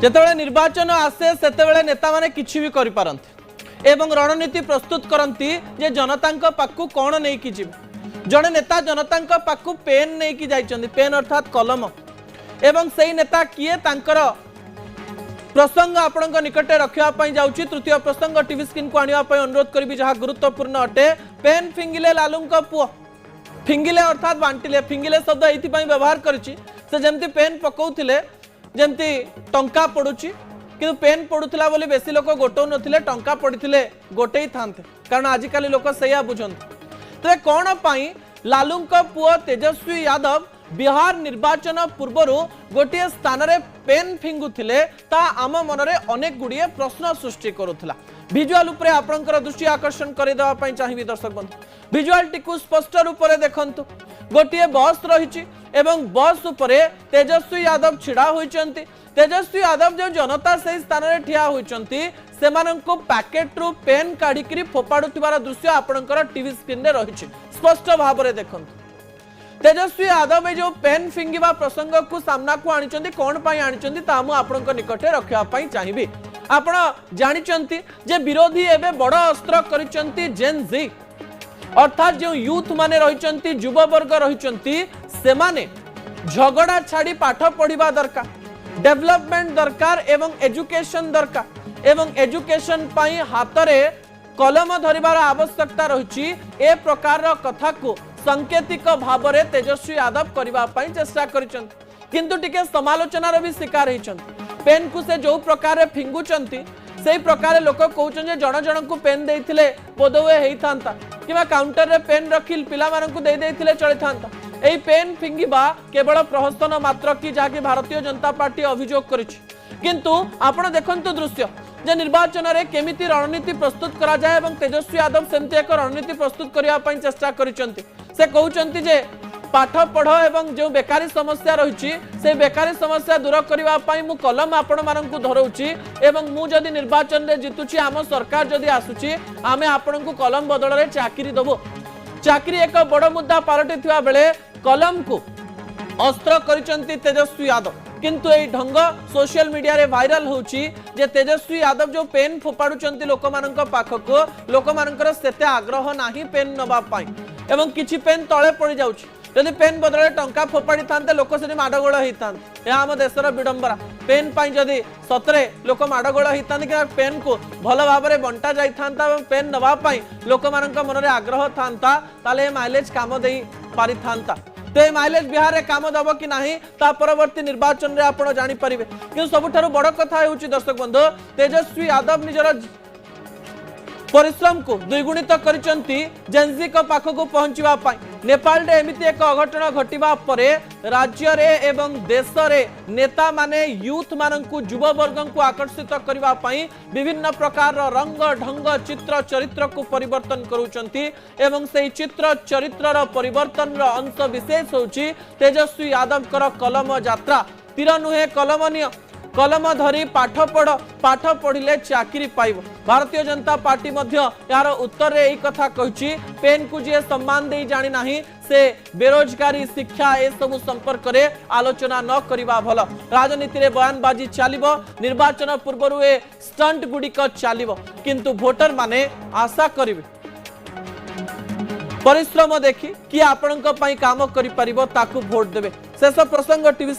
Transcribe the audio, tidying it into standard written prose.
जितेबाला निर्वाचन आसे से नेता माने किछि भी करि पारंती एवं रणनीति प्रस्तुत करती जे जनता पाखु कौन नहीं कि जीव जड़े नेता जनता पाखु पेन नहीं कि जाइछन्ती पेन अर्थात कलम एवं सही नेता किए तांकर प्रसंग आपण निकटे रखापी जाऊँगी तृतीय प्रसंग टीवी स्क्रीन को आने अनुरोध करी जहाँ गुरुत्वपूर्ण अटे पेन फिंगिले लालू पुओ फिंगिले अर्थात बांटिले फिंगिले शब्द ये व्यवहार करिछि से जमती पेन पकाउथिले जमती टंका पड़ुछि कि पेन पड़ूला बोली बेसी लोक गोटौ नथिले टंका पड़िथिले गोटेई थांते कारण आजिकल लोक सैया बुझंते तेरे कौन पाई लालू पुओ तेजस्वी यादव बिहार निर्वाचन पूर्वर गोटे स्थान रे पेन फिंगुथिले ता आम मनरे अनेक गुड़िए प्रश्न सृष्टि करुथिला विजुअल उपरे आपनकर दृष्टि आकर्षण करे देवा पई चाहिबी दर्शक बंधु विजुअल टिकु स्पष्ट रूप से देखंतु गोटे बस रही एवं बस उपरे तेजस्वी यादव छिड़ा होइचंती तेजस्वी यादव जो जनता से स्थान रे ठिया होइचंती सेमानंको पैकेट रु पेन काढिकरी फोपाडुथिबार दृश्य आपनकर टीवी स्क्रीन रे रहिछि स्पष्ट भाव रे देखंतु तेजस्वी यादव जो पेन फिंगिबा प्रसंग को सामना को आनिचंती कौन पाई आनिचंती ता मु आपनक निकटे रखिया पाई चाहिबी आपण जानिचंती जे विरोधी एबे बड़ अस्त्र करिचंती जेन जी अर्थात जो यूथ माने रहिचंती युवा वर्ग रहिचंती से माने झगड़ा छाड़ी पाठ पढ़िबा दरकार डेवलपमेंट दरकार एवं एजुकेशन दरकार एवं एजुकेशन पाई हातरे कलम धरिबार आवश्यकता रहिछि ए प्रकार कथा को सांकेतिक भाव में तेजस्वी यादव करने चेष्टा करिसंती किंतु टिके समालोचनार भी शिकार होइछंती पेन को से जो प्रकार फिंगुचंती से प्रकार लोक कहउछन जण जण को पेन देइथिले बोधवे हेइथांता किबा काउंटर रे पेन रखिल पिला मानकु दे देइथिले चलिथांता एई पेन फिंगिबा केवल प्रहसन मात्र कि जाके भारतीय जनता पार्टी अभियोग करिछि किंतु आपण देखंतु दृश्य जे निर्वाचन रे केमिति रणनीति प्रस्तुत करा जाय एवं तेजस्वी यादव सेमति एक रणनीति प्रस्तुत करिया पई चेष्टा करिसंती से कहउचंती जे पाठ पढ़ एवं जो बेकारी समस्या रही से बेकारी समस्या दूर करने मु कलम आपण मानकु धरउची एवं मु जदि निर्वाचन रे जितुची आम सरकार जदि आसुची आमे आपनकु कलम बदल रे चाकरी दबो चाकरी एक बड़ मुद्दा पालटी थिबा बेले कलम को अस्त्र करिसंती तेजस्वी यादव किंतु ए ढंग सोशल मीडिया रे वायरल होउची जे तेजस्वी यादव जो पेन फोपाडुचंती लोक मानक पाखको लोक मानकर सेते आग्रह नाही पेन नबा पाई एवं किछि पेन तळे पड़ी जाउची यदि पेन बदले टंका फोपाड़ी थांते लोक से माडगोल होता यह आम देशर विडंबरा पेन पाई जदि सतरे लोक माडगोल होता कि पेन को भल भाव में बंटा जाता पेन नवापाई लोक मान मन में आग्रह था ताले माइलेज काम दे पारि था तो ये माइलेज बिहार में काम दब कि नहीं ता परवर्ती निर्वाचन में आप जापर कि सबुठ बड़ कथा हो दर्शक बंधु तेजस्वी यादव निजर परिश्रम को द्विगुणित करिसंती जेनजी को पाखको पहुंचवा पाई नेपाल रे एमिति एक अघटन घटिबा परे राज्य रे एवं देश रे नेता माने यूथ माननकु युवा वर्ग को आकर्षित करबा पाई विभिन्न प्रकार रंग ढंग चित्र चरित्र को परिवर्तन करूचंती एवं से चित्र चरित्र परिवर्तन अंश विशेष होची तेजस्वी यादव कर कलम यात्रा तीर नुहे कलमनिय कलम धरी पाठ पढ़िले चाकरी पाइब भारतीय जनता पार्टी यार उत्तर रे यही कथा कही पेन को जी सम्मान दे जानी नहीं से बेरोजगारी शिक्षा ए सब संपर्क रे आलोचना न करिबा भल राजनीति रे बयानबाजी चलिबो निर्वाचन पूर्व ए स्टंट गुडिक चलिबो किंतु वोटर माने आशा करिवे परिश्रम देखी कि आपणक पई काम करि परिबो ताकू वोट देबे शेष प्रसंग टीवी